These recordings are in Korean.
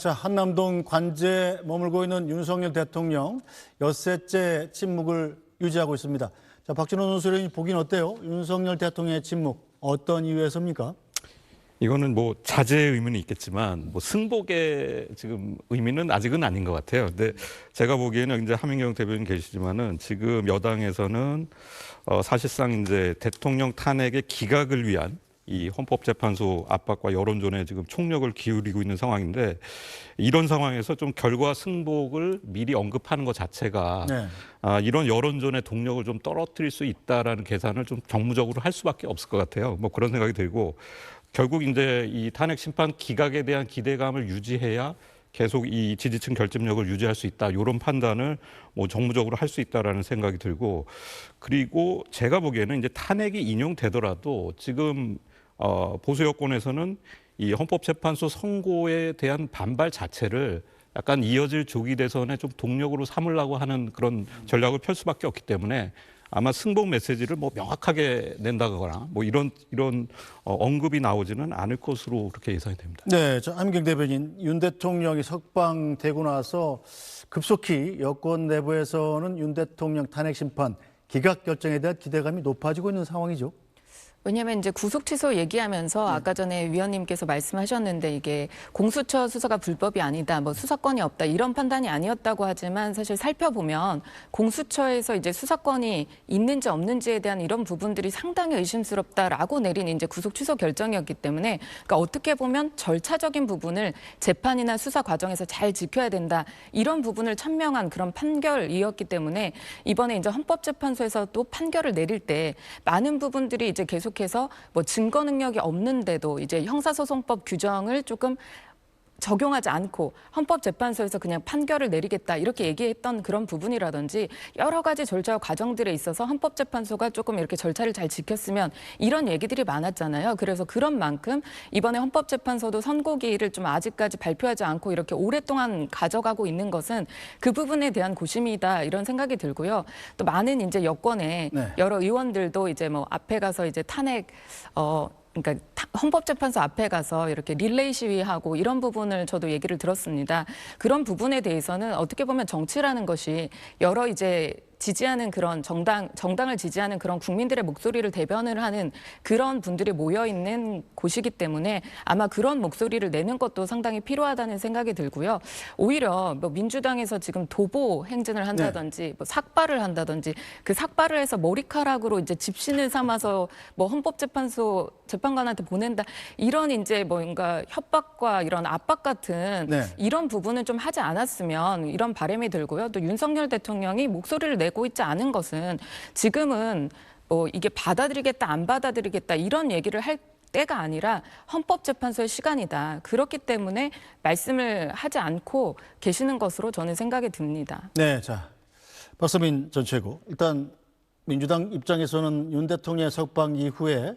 자, 한남동 관제에 머물고 있는 윤석열 대통령 엿새째 침묵을 유지하고 있습니다. 자, 박진원 논설위원님 보긴 어때요? 윤석열 대통령의 침묵 어떤 이유에서입니까? 이거는 뭐 자제의 의미는 있겠지만 뭐 승복의 지금 의미는 아직은 아닌 것 같아요. 근데 제가 보기에는 이제 하민경 대변인 계시지만은 지금 여당에서는 사실상 이제 대통령 탄핵의 기각을 위한 이 헌법재판소 압박과 여론전에 지금 총력을 기울이고 있는 상황인데, 이런 상황에서 좀 결과 승복을 미리 언급하는 것 자체가 이런 여론전의 동력을 좀 떨어뜨릴 수 있다라는 계산을 좀 정무적으로 할 수밖에 없을 것 같아요. 뭐 그런 생각이 들고, 결국 이제 이 탄핵 심판 기각에 대한 기대감을 유지해야 계속 이 지지층 결집력을 유지할 수 있다, 이런 판단을 뭐 정무적으로 할 수 있다라는 생각이 들고, 그리고 제가 보기에는 이제 탄핵이 인용되더라도 지금 보수 여권에서는 이 헌법재판소 선고에 대한 반발 자체를 약간 이어질 조기 대선의 좀 동력으로 삼으려고 하는 그런 전략을 펼 수밖에 없기 때문에 아마 승복 메시지를 뭐 명확하게 낸다거나 뭐 이런 언급이 나오지는 않을 것으로 그렇게 예상이 됩니다. 네, 저 하민경 대변인, 윤 대통령이 석방되고 나서 급속히 여권 내부에서는 윤 대통령 탄핵 심판 기각 결정에 대한 기대감이 높아지고 있는 상황이죠. 왜냐하면 이제 구속 취소 얘기하면서 아까 전에 위원님께서 말씀하셨는데, 이게 공수처 수사가 불법이 아니다, 뭐 수사권이 없다, 이런 판단이 아니었다고 하지만 사실 살펴보면 공수처에서 이제 수사권이 있는지 없는지에 대한 이런 부분들이 상당히 의심스럽다라고 내린 이제 구속 취소 결정이었기 때문에, 그러니까 어떻게 보면 절차적인 부분을 재판이나 수사 과정에서 잘 지켜야 된다, 이런 부분을 천명한 그런 판결이었기 때문에 이번에 이제 헌법재판소에서 또 판결을 내릴 때 많은 부분들이 이제 계속해서 뭐 증거 능력이 없는데도 이제 형사소송법 규정을 조금 적용하지 않고 헌법재판소에서 그냥 판결을 내리겠다, 이렇게 얘기했던 그런 부분이라든지 여러 가지 절차 과정들에 있어서 헌법재판소가 조금 이렇게 절차를 잘 지켰으면, 이런 얘기들이 많았잖아요. 그래서 그런 만큼 이번에 헌법재판소도 선고기일을 좀 아직까지 발표하지 않고 이렇게 오랫동안 가져가고 있는 것은 그 부분에 대한 고심이다, 이런 생각이 들고요. 또 많은 이제 여권의 여러 의원들도 이제 뭐 앞에 가서 이제 탄핵 그러니까 헌법재판소 앞에 가서 이렇게 릴레이 시위하고 이런 부분을 저도 얘기를 들었습니다. 그런 부분에 대해서는 어떻게 보면 정치라는 것이 여러 이제 지지하는 그런 정당을 지지하는 그런 국민들의 목소리를 대변을 하는 그런 분들이 모여 있는 곳이기 때문에 아마 그런 목소리를 내는 것도 상당히 필요하다는 생각이 들고요. 오히려 뭐 민주당에서 지금 도보 행진을 한다든지 뭐 삭발을 한다든지, 그 삭발을 해서 머리카락으로 이제 집신을 삼아서 뭐 헌법재판소 재판관한테 보낸다, 이런 이제 뭔가 협박과 이런 압박 같은 이런 부분은 좀 하지 않았으면, 이런 바람이 들고요. 또 윤석열 대통령이 목소리를 내고 있지 않은 것은 지금은 뭐 이게 받아들이겠다 안 받아들이겠다 이런 얘기를 할 때가 아니라 헌법재판소의 시간이다. 그렇기 때문에 말씀을 하지 않고 계시는 것으로 저는 생각이 듭니다. 네, 자, 박서민 전 최고. 일단 민주당 입장에서는 윤 대통령의 석방 이후에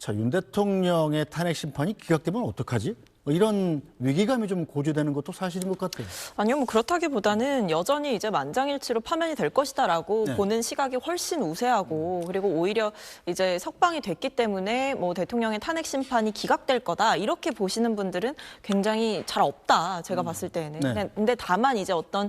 윤 대통령의 탄핵 심판이 기각되면 어떡하지? 이런 위기감이 좀 고조되는 것도 사실인 것 같아요. 아니요, 뭐 그렇다기보다는 여전히 이제 만장일치로 파면이 될 것이다라고 보는 시각이 훨씬 우세하고, 그리고 오히려 이제 석방이 됐기 때문에 뭐 대통령의 탄핵 심판이 기각될 거다, 이렇게 보시는 분들은 굉장히 잘 없다, 제가 봤을 때는. 근데 다만 이제 어떤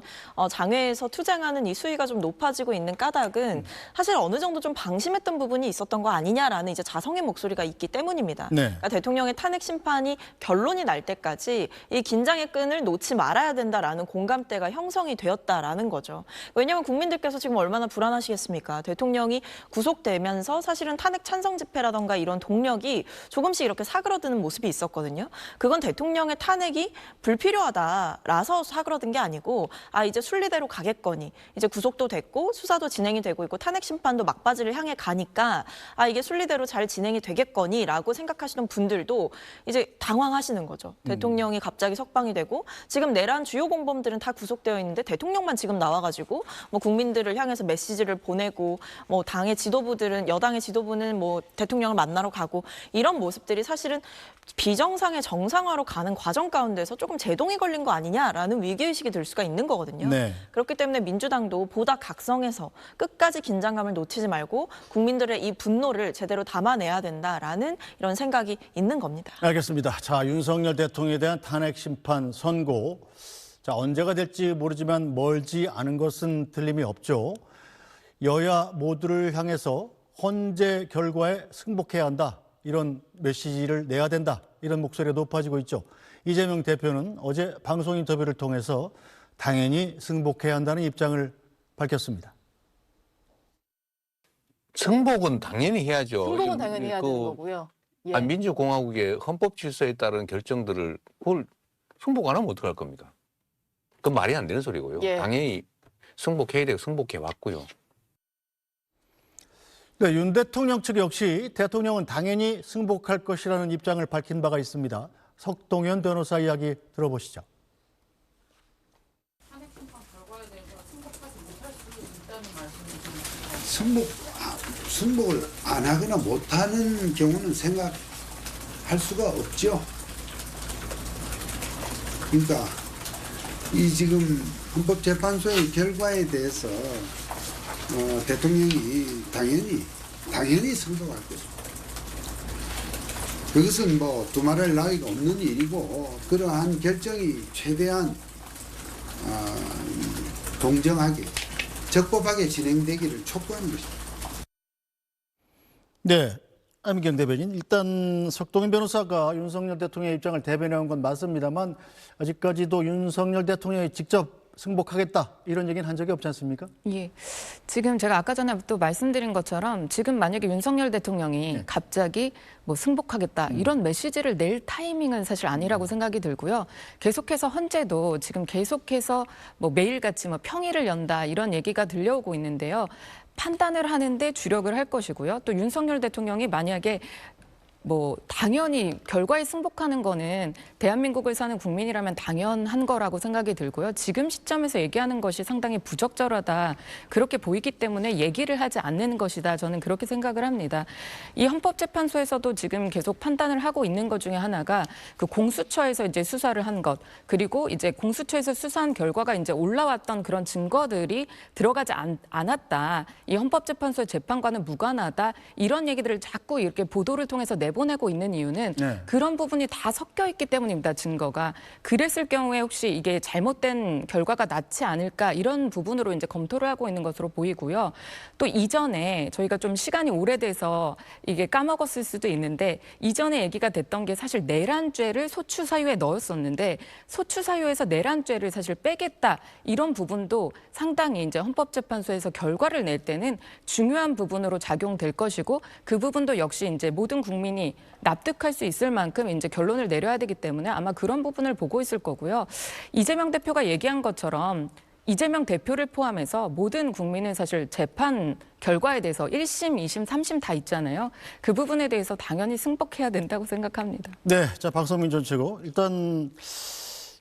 장외에서 투쟁하는 이 수위가 좀 높아지고 있는 까닭은 사실 어느 정도 좀 방심했던 부분이 있었던 거 아니냐라는 이제 자성의 목소리가 있기 때문입니다. 그러니까 대통령의 탄핵 심판이 결론이 날 때까지 이 긴장의 끈을 놓지 말아야 된다라는 공감대가 형성이 되었다라는 거죠. 왜냐하면 국민들께서 지금 얼마나 불안하시겠습니까? 대통령이 구속되면서 사실은 탄핵 찬성 집회라던가 이런 동력이 조금씩 이렇게 사그러드는 모습이 있었거든요. 그건 대통령의 탄핵이 불필요하다라서 사그러든 게 아니고, 이제 순리대로 가겠거니, 이제 구속도 됐고 수사도 진행이 되고 있고 탄핵 심판도 막바지를 향해 가니까 이게 순리대로 잘 진행이 되겠거니라고 생각하시는 분들도 이제 당황하시는 거죠. 대통령이 갑자기 석방이 되고 지금 내란 주요 공범들은 다 구속되어 있는데 대통령만 지금 나와가지고 뭐 국민들을 향해서 메시지를 보내고, 뭐 당의 지도부들은, 여당의 지도부는 뭐 대통령을 만나러 가고, 이런 모습들이 사실은 비정상의 정상화로 가는 과정 가운데서 조금 제동이 걸린 거 아니냐라는 위기의식이 들 수가 있는 거거든요. 그렇기 때문에 민주당도 보다 각성해서 끝까지 긴장감을 놓치지 말고 국민들의 이 분노를 제대로 담아내야 된다라는 이런 생각이 있는 겁니다. 알겠습니다. 자, 윤석열 윤석열 대통령에 대한 탄핵 심판 선고. 자, 언제가 될지 모르지만 멀지 않은 것은 틀림이 없죠. 여야 모두를 향해서 헌재 결과에 승복해야 한다. 이런 메시지를 내야 된다. 이런 목소리가 높아지고 있죠. 이재명 대표는 어제 방송 인터뷰를 통해서 당연히 승복해야 한다는 입장을 밝혔습니다. 승복은 당연히 해야죠. 승복은 당연히 해야 되는 거고요. 예. 민주공화국의 헌법 질서에 따른 결정들을 그걸 승복 안 하면 어떡할 겁니까? 그건 말이 안 되는 소리고요. 예. 당연히 승복해야 되고 승복해 왔고요. 네, 윤 대통령 측 역시 대통령은 당연히 승복할 것이라는 입장을 밝힌 바가 있습니다. 석동현 변호사 이야기 들어보시죠. 승복을 안 하거나 못하는 경우는 생각할 수가 없죠. 그러니까 이 지금 헌법재판소의 결과에 대해서 대통령이 당연히 승복할 것입니다. 그것은 뭐 두말할 나위가 없는 일이고 그러한 결정이 최대한 공정하게 적법하게 진행되기를 촉구하는 것입니다. 네, 안민경 대변인. 일단 석동현 변호사가 윤석열 대통령의 입장을 대변해온 건 맞습니다만 아직까지도 윤석열 대통령이 직접 승복하겠다 이런 얘기는 한 적이 없지 않습니까? 예. 지금 제가 아까 전에 또 말씀드린 것처럼 지금 만약에 윤석열 대통령이 갑자기 뭐 승복하겠다 이런 메시지를 낼 타이밍은 사실 아니라고 생각이 들고요. 계속해서 헌재도 지금 계속해서 뭐 매일같이 뭐 평일을 연다 이런 얘기가 들려오고 있는데요. 판단을 하는데 주력을 할 것이고요. 또 윤석열 대통령이 만약에 뭐 당연히 결과에 승복하는 거는 대한민국을 사는 국민이라면 당연한 거라고 생각이 들고요. 지금 시점에서 얘기하는 것이 상당히 부적절하다. 그렇게 보이기 때문에 얘기를 하지 않는 것이다. 저는 그렇게 생각을 합니다. 이 헌법재판소에서도 지금 계속 판단을 하고 있는 것 중에 하나가 그 공수처에서 이제 수사를 한 것, 그리고 이제 공수처에서 수사한 결과가 이제 올라왔던 그런 증거들이 들어가지 않았다. 이 헌법재판소의 재판과는 무관하다. 이런 얘기들을 자꾸 이렇게 보도를 통해서 내보내고 있는 이유는 그런 부분이 다 섞여 있기 때문입니다. 증거가. 그랬을 경우에 혹시 이게 잘못된 결과가 낫지 않을까 이런 부분으로 이제 검토를 하고 있는 것으로 보이고요. 또 이전에 저희가 좀 시간이 오래돼서 이게 까먹었을 수도 있는데 이전에 얘기가 됐던 게 사실 내란죄를 소추사유에 넣었었는데 소추사유에서 내란죄를 사실 빼겠다 이런 부분도 상당히 이제 헌법재판소에서 결과를 낼 때는 중요한 부분으로 작용될 것이고 그 부분도 역시 이제 모든 국민이 납득할 수 있을 만큼 이제 결론을 내려야 되기 때문에 아마 그런 부분을 보고 있을 거고요. 이재명 대표가 얘기한 것처럼 이재명 대표를 포함해서 모든 국민은 사실 재판 결과에 대해서 1심, 2심, 3심 다 있잖아요. 그 부분에 대해서 당연히 승복해야 된다고 생각합니다. 네, 자 박성민 전 최고. 일단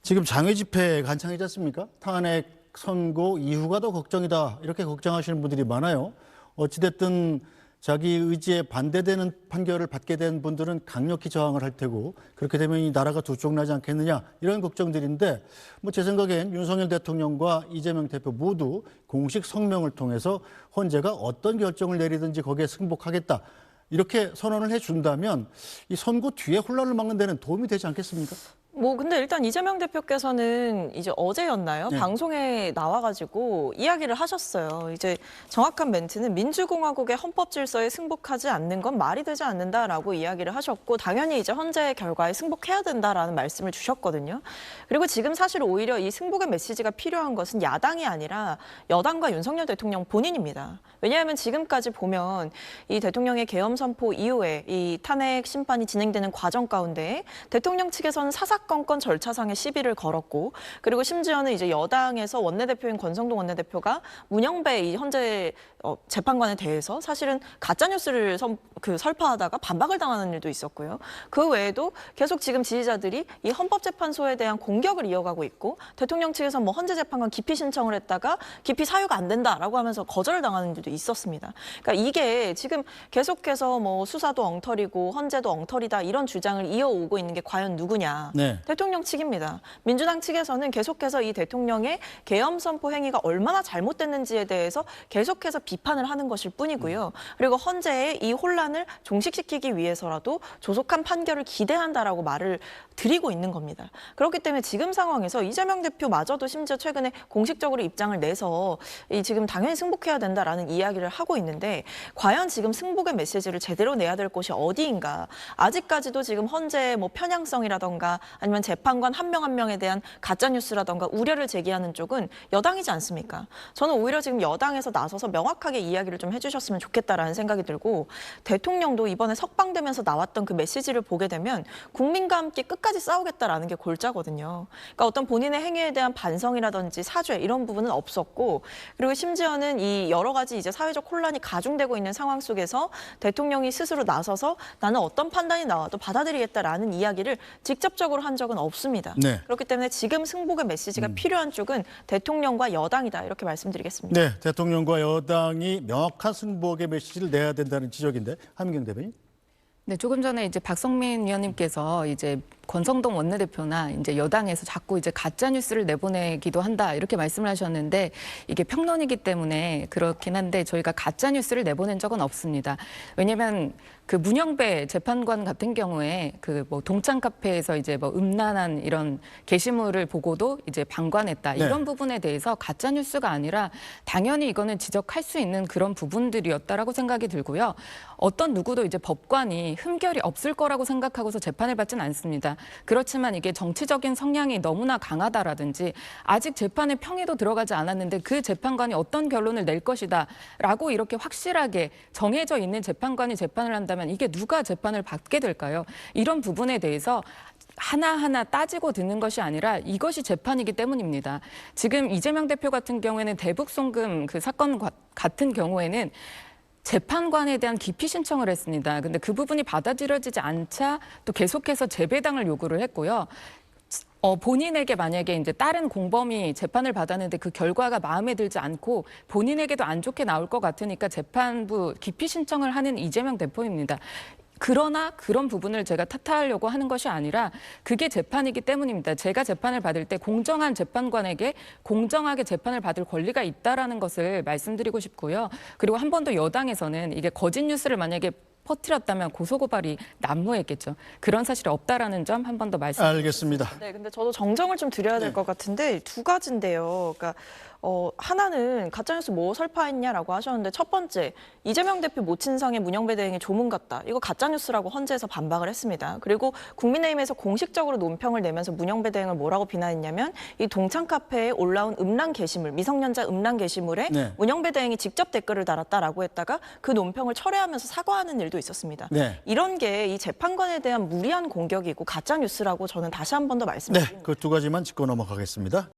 지금 장외 집회가 한창이지 않습니까? 탄핵 선고 이후가 더 걱정이다. 이렇게 걱정하시는 분들이 많아요. 어찌됐든 자기 의지에 반대되는 판결을 받게 된 분들은 강력히 저항을 할 테고 그렇게 되면 이 나라가 두 쪽 나지 않겠느냐 이런 걱정들인데 뭐 제 생각엔 윤석열 대통령과 이재명 대표 모두 공식 성명을 통해서 헌재가 어떤 결정을 내리든지 거기에 승복하겠다 이렇게 선언을 해준다면 이 선고 뒤에 혼란을 막는 데는 도움이 되지 않겠습니까? 뭐 근데 일단 이재명 대표께서는 이제 어제였나요? 네. 방송에 나와가지고 이야기를 하셨어요. 이제 정확한 멘트는 민주공화국의 헌법 질서에 승복하지 않는 건 말이 되지 않는다라고 이야기를 하셨고 당연히 이제 헌재 결과에 승복해야 된다라는 말씀을 주셨거든요. 그리고 지금 사실 오히려 이 승복의 메시지가 필요한 것은 야당이 아니라 여당과 윤석열 대통령 본인입니다. 왜냐하면 지금까지 보면 이 대통령의 계엄 선포 이후에 이 탄핵 심판이 진행되는 과정 가운데 대통령 측에서는 사사건건 절차상의 시비를 걸었고 그리고 심지어는 이제 여당에서 원내대표인 권성동 원내대표가 문영배 이 헌재 재판관에 대해서 사실은 가짜 뉴스를 설파하다가 반박을 당하는 일도 있었고요. 그 외에도 계속 지금 지지자들이 이 헌법재판소에 대한 공격을 이어가고 있고 대통령 측에서 뭐 헌재 재판관 기피 신청을 했다가 기피 사유가 안 된다라고 하면서 거절을 당하는 일도 있었습니다. 그러니까 이게 지금 계속해서 뭐 수사도 엉터리고 헌재도 엉터리다 이런 주장을 이어오고 있는 게 과연 누구냐. 네. 네. 대통령 측입니다. 민주당 측에서는 계속해서 이 대통령의 계엄 선포 행위가 얼마나 잘못됐는지에 대해서 계속해서 비판을 하는 것일 뿐이고요. 그리고 헌재의 이 혼란을 종식시키기 위해서라도 조속한 판결을 기대한다라고 말을 드리고 있는 겁니다. 그렇기 때문에 지금 상황에서 이재명 대표마저도 심지어 최근에 공식적으로 입장을 내서 지금 당연히 승복해야 된다라는 이야기를 하고 있는데 과연 지금 승복의 메시지를 제대로 내야 될 곳이 어디인가? 아직까지도 지금 헌재의 뭐 편향성이라던가 아니면 재판관 한 명 한 명에 대한 가짜 뉴스라던가 우려를 제기하는 쪽은 여당이지 않습니까? 저는 오히려 지금 여당에서 나서서 명확하게 이야기를 좀 해주셨으면 좋겠다라는 생각이 들고 대통령도 이번에 석방되면서 나왔던 그 메시지를 보게 되면 국민과 함께 끝까지 싸우겠다라는 게 골자거든요. 그러니까 어떤 본인의 행위에 대한 반성이라든지 사죄 이런 부분은 없었고 그리고 심지어는 이 여러 가지 이제 사회적 혼란이 가중되고 있는 상황 속에서 대통령이 스스로 나서서 나는 어떤 판단이 나와도 받아들이겠다라는 이야기를 직접적으로 한 적은 없습니다. 네. 그렇기 때문에 지금 승복의 메시지가 필요한 쪽은 대통령과 여당이다 이렇게 말씀드리겠습니다. 네, 대통령과 여당이 명확한 승복의 메시지를 내야 된다는 지적인데 한민경 대변인. 네, 조금 전에 이제 박성민 위원님께서 이제 권성동 원내대표나 이제 여당에서 자꾸 이제 가짜 뉴스를 내보내기도 한다 이렇게 말씀을 하셨는데 이게 평론이기 때문에 그렇긴 한데 저희가 가짜 뉴스를 내보낸 적은 없습니다. 왜냐하면 그 문영배 재판관 같은 경우에 그 뭐 동창 카페에서 이제 뭐 음란한 이런 게시물을 보고도 이제 방관했다 네. 이런 부분에 대해서 가짜 뉴스가 아니라 당연히 이거는 지적할 수 있는 그런 부분들이었다라고 생각이 들고요. 어떤 누구도 이제 법관이 흠결이 없을 거라고 생각하고서 재판을 받지는 않습니다. 그렇지만 이게 정치적인 성향이 너무나 강하다라든지 아직 재판에 평에도 들어가지 않았는데 그 재판관이 어떤 결론을 낼 것이다라고 이렇게 확실하게 정해져 있는 재판관이 재판을 한다면 이게 누가 재판을 받게 될까요? 이런 부분에 대해서 하나하나 따지고 듣는 것이 아니라 이것이 재판이기 때문입니다. 지금 이재명 대표 같은 경우에는 대북 송금 그 사건 같은 경우에는 재판관에 대한 기피 신청을 했습니다. 근데 그 부분이 받아들여지지 않자 또 계속해서 재배당을 요구를 했고요. 본인에게 만약에 이제 다른 공범이 재판을 받았는데 그 결과가 마음에 들지 않고 본인에게도 안 좋게 나올 것 같으니까 재판부 기피 신청을 하는 이재명 대표입니다. 그러나 그런 부분을 제가 탓하려고 하는 것이 아니라 그게 재판이기 때문입니다. 제가 재판을 받을 때 공정한 재판관에게 공정하게 재판을 받을 권리가 있다라는 것을 말씀드리고 싶고요. 그리고 한 번 더 여당에서는 이게 거짓 뉴스를 만약에 퍼뜨렸다면 고소고발이 난무했겠죠. 그런 사실이 없다라는 점 한 번 더 말씀드리겠습니다. 알겠습니다. 네, 근데 저도 정정을 좀 드려야 될 것 같은데 두 가지인데요. 그러니까 하나는 가짜뉴스 뭐 설파했냐라고 하셨는데 첫 번째, 이재명 대표 모친상의 문영배 대행의 조문 같다. 이거 가짜뉴스라고 헌재에서 반박을 했습니다. 그리고 국민의힘에서 공식적으로 논평을 내면서 문영배 대행을 뭐라고 비난했냐면 이 동창 카페에 올라온 음란 게시물, 미성년자 음란 게시물에 네. 문영배 대행이 직접 댓글을 달았다라고 했다가 그 논평을 철회하면서 사과하는 일도 있었습니다. 네. 이런 게 이 재판관에 대한 무리한 공격이고 가짜뉴스라고 저는 다시 한 번 더 네, 말씀드립니다. 그 두 가지만 짚고 넘어가겠습니다.